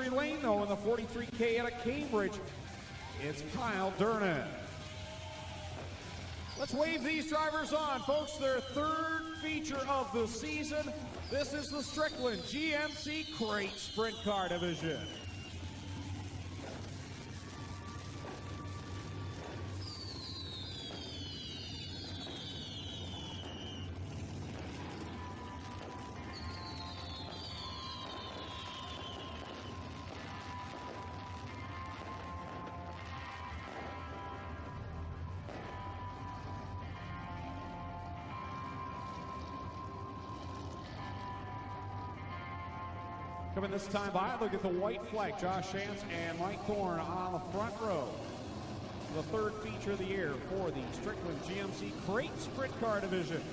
lane though in the 43K out of Cambridge. It's Kyle Durnan. Let's wave these drivers on, folks. Their third feature of the season. This is the Strickland GMC Crate Sprint Car Division. Coming this time by, look at the white flag. Josh Shantz and Mike Thorne on the front row. The third feature of the year for the Strickland GMC Crate Sprint Car Division.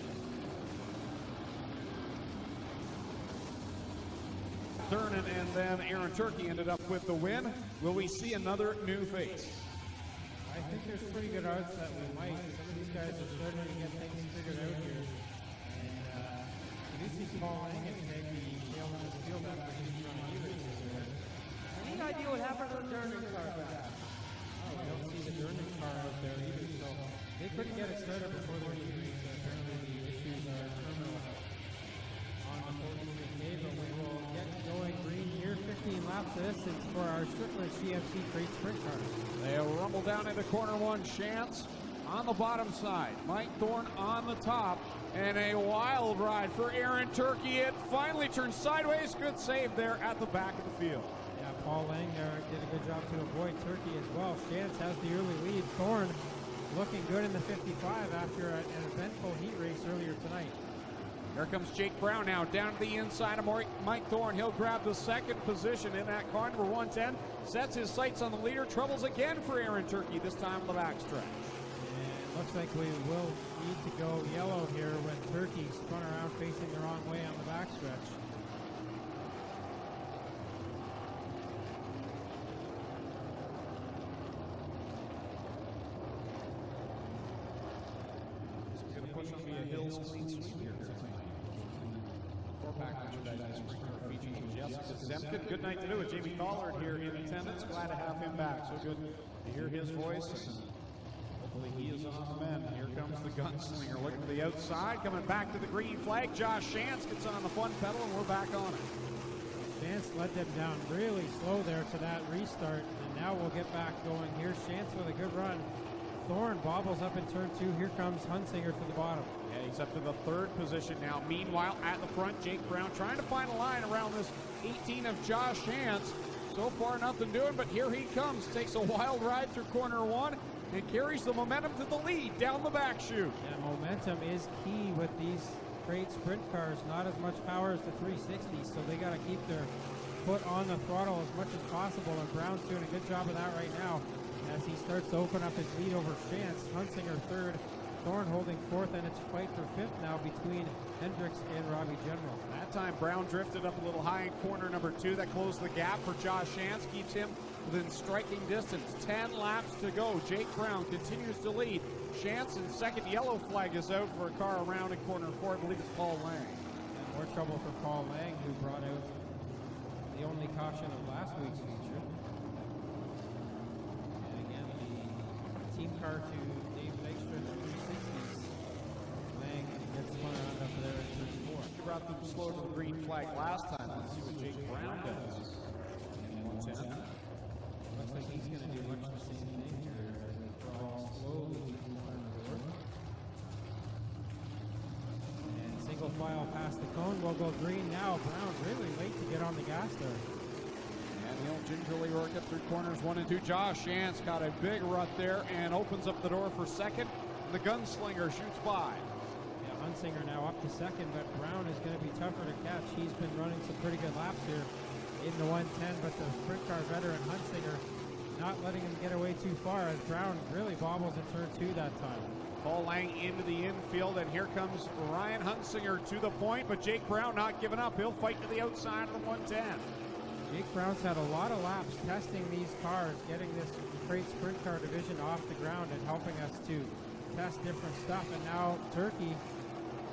Durnan and then Aaron Turkey ended up with the win. Will we see another new face? I think there's pretty good odds that we might. Some of these guys are starting to get things figured out here. And you see Paul Lang and maybe tail on his field after he's run Any idea what happened to the Durnan car back? Oh, we don't see the Durnan car out there either, so they couldn't get it started before their heat. Apparently the issues are terminal on the 43K, but we will get going green here. 15 laps of distance for our Strickland GMC Crate Sprint cars. They'll rumble down into corner one. Shantz on the bottom side, Mike Thorne on the top, and a wild ride for Aaron Turkey. It finally turns sideways. Good save there at the back of the field. Yeah, Paul Lang there did a good job to avoid Turkey as well. Shantz has the early lead. Thorne looking good in the 55 after an eventful heat race earlier tonight. Here comes Jake Brown now down to the inside of Mike Thorne. He'll grab the second position in that car, number 110. Sets his sights on the leader. Troubles again for Aaron Turkey, this time on the backstretch. Looks like we will need to go yellow here when Turkey spun around facing the wrong way on the backstretch. He's going to push on the Hills clean sweep here. Four-pack merchandise featuring Jessica Zemkin. Good night to do it. Jamie Collard here in attendance. Glad to have him back. So good to hear his voice. Hopefully he is on the mend. Here comes the gunslinger looking to the outside, coming back to the green flag. Josh Shantz gets on the front pedal, and we're back on it. Shantz led them down really slow there to that restart, and now we'll get back going here. Shantz with a good run. Thorne bobbles up in turn two. Here comes Hunsinger to the bottom. Yeah, he's up to the third position now. Meanwhile, at the front, Jake Brown trying to find a line around this 18 of Josh Shantz. So far, nothing doing, but here he comes. Takes a wild ride through corner one and carries the momentum to the lead down the back chute. Yeah, momentum is key with these Crate Sprint cars. Not as much power as the 360s, so they got to keep their foot on the throttle as much as possible, and Brown's doing a good job of that right now as he starts to open up his lead over Shantz. Hunsinger third, Thorne holding fourth, and it's fight for fifth now between Hendricks and Robbie General. That time Brown drifted up a little high in corner number two. That closed the gap for Josh Shantz, keeps him within striking distance. 10 laps to go. Jake Brown continues to lead. Shantz in second. Yellow flag is out for a car around in corner four. I believe it's Paul Lang. And more trouble for Paul Lang, who brought out the only caution of last week's feature. And again, the team car to Dave Dykstra, the 360s. Lang gets spun around up there in turn four. He brought them slow to the green flag last time. Let's see what Jake Brown does. In 110. Looks like he's going to do much the same thing here. Crawl slowly to corner four. And single file past the cone. We'll go green now. Brown really late to get on the gas there. And he'll gingerly work it through corners one and two. Josh Shantz got a big rut there and opens up the door for second. The gunslinger shoots by. Yeah, Hunsinger now up to second, but Brown is going to be tougher to catch. He's been running some pretty good laps here in the 110, but the sprint car veteran Hunsinger not letting him get away too far as Brown really bobbles in turn two that time. Paul Lang into the infield, and here comes Ryan Hunsinger to the point, but Jake Brown not giving up. He'll fight to the outside of the 110. Jake Brown's had a lot of laps testing these cars, getting this Crate Sprint Car division off the ground and helping us to test different stuff, and now Turkey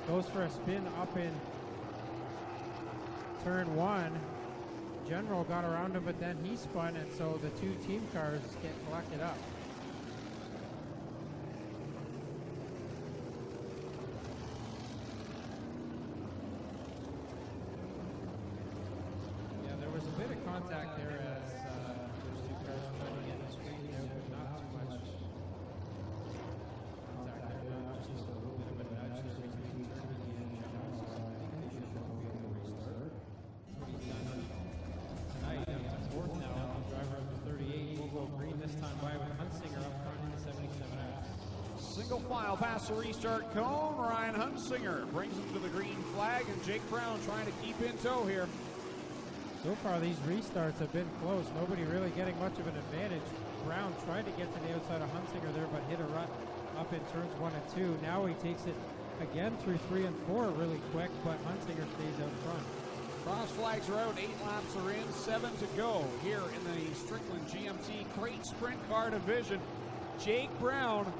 goes for a spin up in turn one. general got around him, but then he spun, and so the two team cars get collected up. Yeah, there was a bit of contact there as those two cars tried to get straightened out, but not too much contact there. Just a little bit of a nudge there between Turkey and general, so I think they should both be able to restart. Tonight, it's fourth now. Driver of the 38 will go green this time by with Hunsinger up front in the 77X. Single file past the restart cone. Ryan Hunsinger brings him to the green flag, and Jake Brown trying to keep in tow here. So far, these restarts have been close. Nobody really getting much of an advantage. Brown tried to get to the outside of Hunsinger there, but hit a rut up in turns 1 and 2. Now he takes it again through 3 and 4 really quick, but Hunsinger stays out front. Cross flags are out, 8 laps are in, 7 to go here in the Strickland GMC Crate Sprint Car Division. Jake Brown,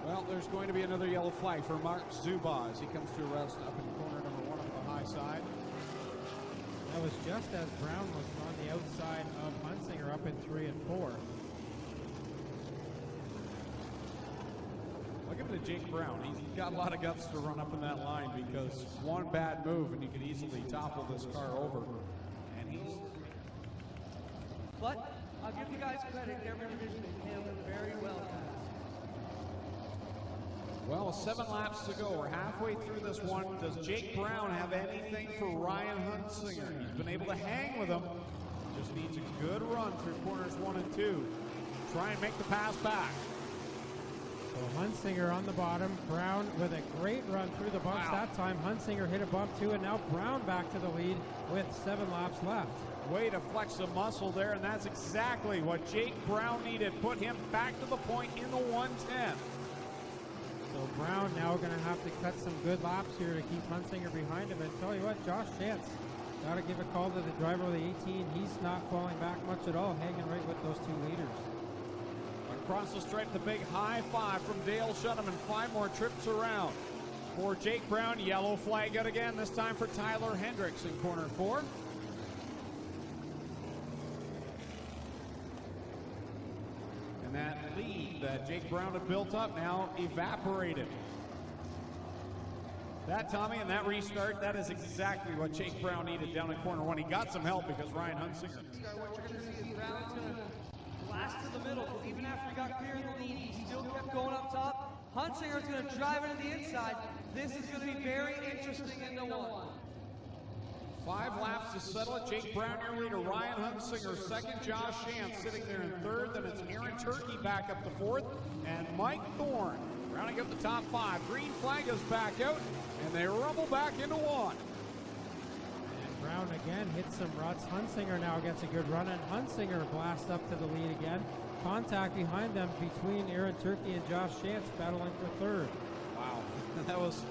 well, there's going to be another yellow flag for Mark Zuba as he comes to a rest up in corner number 1 on the high side. That was just as Brown was on the outside of Hunsinger up in 3 and 4. I'll give it to Jake Brown. He's got a lot of guts to run up in that line because one bad move and you could easily topple this car over. And he's... But I'll give you guys credit. Every division is handled very well, guys. Well, 7 laps to go. We're halfway through this one. Does Jake Brown have anything for Ryan Hunsinger? He's been able to hang with him. Just needs a good run through corners 1 and 2. Try and make the pass back. So Hunsinger on the bottom. Brown with a great run through the bumps. Wow. That time Hunsinger hit a bump too, and now Brown back to the lead with 7 laps left. Way to flex the muscle there, and that's exactly what Jake Brown needed. Put him back to the point in the 110. So Brown now going to have to cut some good laps here to keep Hunsinger behind him. And tell you what, Josh Chance, got to give a call to the driver of the 18. He's not falling back much at all, hanging right with those 2 leaders. Across the stripe, the big high five from Dale Shunham, and 5 more trips around. For Jake Brown, yellow flag out again, this time for Tyler Hendricks in corner 4. And that lead that Jake Brown had built up now evaporated. That, Tommy, and that restart, that is exactly what Jake Brown needed down in corner 1. He got some help because Ryan Hunsinger. What you're going to see is Brown's going to blast to the middle. Even after he got clear in the lead, he still kept going up top. Hunsinger's going to drive into the inside. This is going to be very interesting into 1. 5 laps to settle it. Jake Brown, your leader. Ryan Hunsinger, second. Josh Shantz sitting there in third. Then it's Aaron Turkey back up to fourth. And Mike Thorne rounding up the top 5. Green flag is back out, and they rumble back into 1. And Brown again hits some ruts. Hunsinger now gets a good run, and Hunsinger blasts up to the lead again. Contact behind them between Aaron Turkey and Josh Chance battling for third. Wow, that was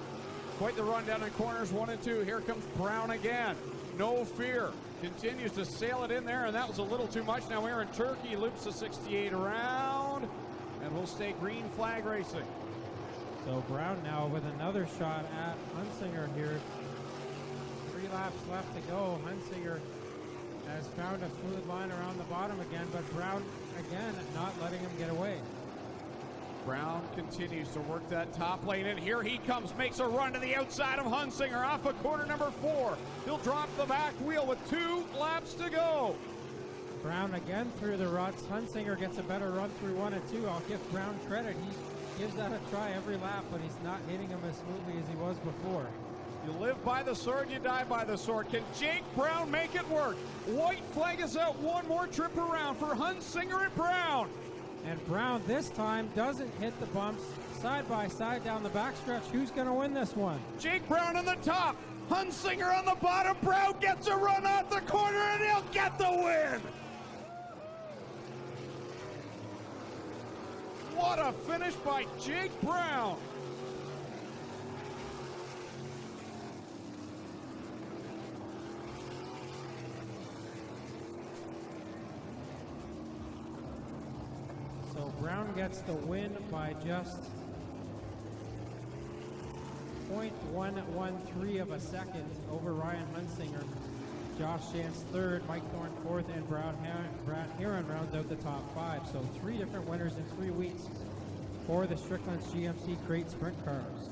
quite the run down in corners 1 and 2. Here comes Brown again. No fear. Continues to sail it in there, and that was a little too much. Now Aaron Turkey loops the 68 around, and we'll stay green flag racing. So Brown now with another shot at Hunsinger here. 3 laps left to go. Hunsinger has found a smooth line around the bottom again, but Brown again not letting him get away. Brown continues to work that top lane, and here he comes, makes a run to the outside of Hunsinger off of corner number 4. He'll drop the back wheel with 2 laps to go. Brown again through the ruts. Hunsinger gets a better run through 1 and 2. I'll give Brown credit. He gives that a try every lap, but he's not hitting him as smoothly as he was before. You live by the sword, you die by the sword. Can Jake Brown make it work? White flag is out. 1 more trip around for Hunsinger and Brown. And Brown this time doesn't hit the bumps. Side by side down the backstretch. Who's going to win this one? Jake Brown on the top. Hunsinger on the bottom. Brown gets a run out the corner, and he'll get the win. What a finish by Jake Brown. So Brown gets the win by just 0.113 of a second over Ryan Hunsinger. Josh Chance third, Mike Thorne fourth, and Brad Heron rounds out the top 5. So 3 different winners in 3 weeks for the Strickland's GMC Crate Sprint Cars.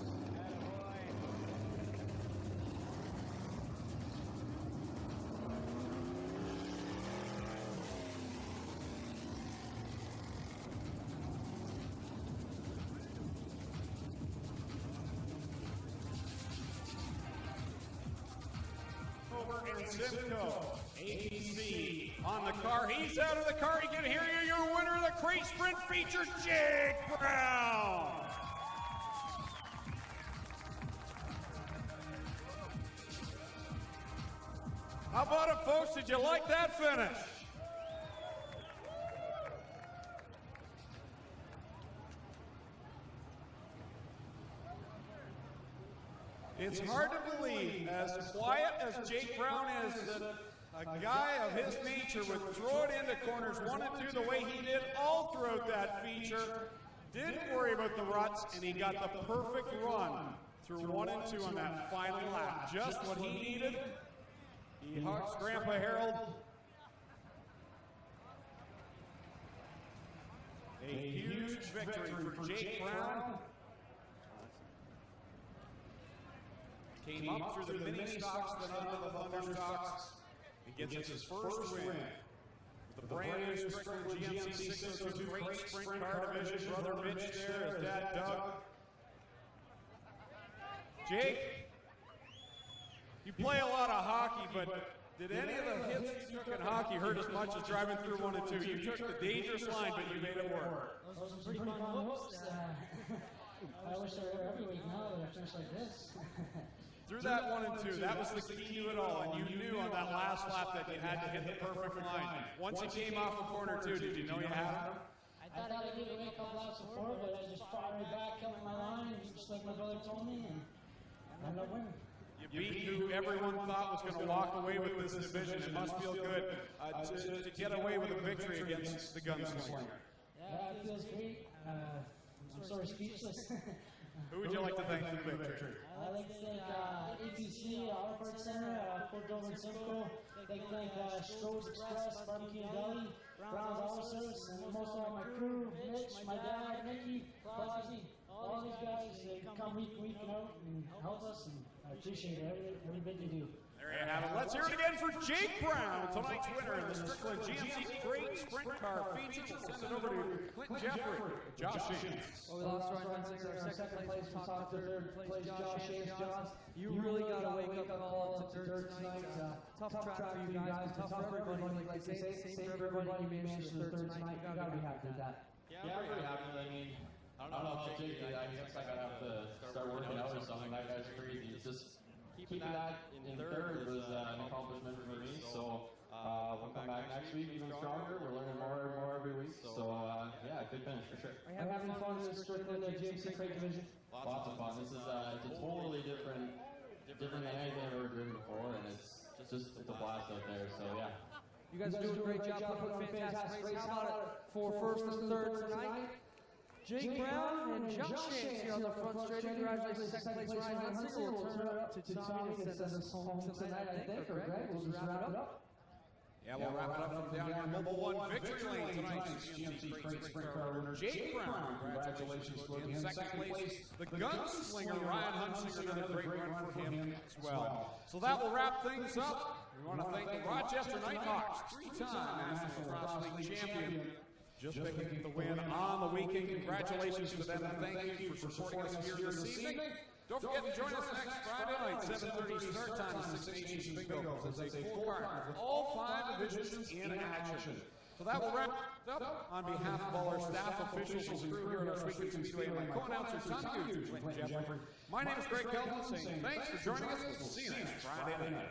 Simcoe, ABC on the car. He's out of the car. You can hear you. Your winner of the Crate Sprint feature, Jake Brown. How about it, folks? Did you like that finish? It's hard to believe, as quiet as Jake Brown is, that a guy of his nature would throw it into corners 1 and 2 the way he did all throughout that feature. Didn't worry about the ruts, and he got the perfect run through 1 and 2 on that final lap. Just what he needed. He hugs Grandpa Harold. A huge victory for Jake Brown. Came up through the mini stocks, then onto the Thunder stocks, and gets his first win. The brand new Strickland GMC 602 Crate Sprint Car Division. Brother Mitch there, his dad Doug. Jake, you play a lot of hockey, but did any of the hits you took in hockey hurt as much as driving through 1 and 2? You took the dangerous line, but you made it work. Those were some pretty fun looks. I wish they were every week now that I finished like this. Through that 1 and 2, that was the key to it all, and you knew on that last lap that you had to hit the perfect line. Once you came off of corner 2, did you know you had him? I thought I did it a couple laps before, but I just fought right back, kept my line, just like my brother told me, and I ended up winning. You beat who everyone thought was going to walk away with this division. It must feel good to get away with a victory against the Gunslinger. Yeah, it feels great. I'm sort of speechless. Who would you like to thank for the victory? I'd like to thank ABC, Auto Parts Center, Fort Dover and Simcoe. I'd like to thank Stroh's Express, Barbecue and Deli, Brown's Auto Service, and most of all my crew, Mitch, my dad, Mickey, Frosty, all these guys. They come week in, week out and help us, and I appreciate every bit you do. There you have it. Let's hear it again for Jake Brown, tonight's winner in the Strickland GMC Crate Sprint Car feature. We'll send it over to Clinton Jeffrey, Josh Shane. Well, we lost Ryan Hunsinger, our second place. We talked to third place, Josh Hayes. You really got to wake up call to dirt tonight. Tough track for you guys, tough for everybody. Like they say, same for everybody. You managed the third tonight. You got to be happy with that. Yeah, I'm pretty happy. I mean, I don't know about Jake. I guess I gotta have to start working out or something. That guy's crazy. It's just keeping that in third was an accomplishment for me. So we'll come back next week even stronger. We're learning more and more every week. So yeah, good finish for sure. Are you having fun in the Strickland GMC Crate Division? Lots of fun. This is it's a totally different than anything I've ever driven before, and it's a blast out there. So yeah. You guys are doing a great job, putting a fantastic race. How about it for first and third tonight? Jake Brown and Josh Shane here on the front straight. Congratulations, second place Ryan Hunsinger. We'll turn it up to Tommy to send us home tonight, I think, or Greg. We'll just wrap it up. Yeah, we'll wrap it up from down here in Mobile 1 Victory Lane tonight's GMC Crate Sprint Car winner, Jake Brown. Congratulations to him. Second place, the Gunslinger, Ryan Hunsinger. Another great run for him as well. So that will wrap things up. We want to thank the Rochester Nighthawks, 3-time National Cross League champion. Just picking the win on the weekend. Congratulations to them, and thank you for supporting us here this evening. Don't forget to join us next Friday night, 7:30 start time, 6 Nations Bingo. It's a full card with all 5 divisions in action. So that will wrap it up. On behalf of all our staff, officials, and crew here at our Sweet Speedway, and my co-announcer, Tom Hughes, Clinton Jeffrey. My name is Greg Kelton, saying thanks for joining us. We'll see you next Friday night.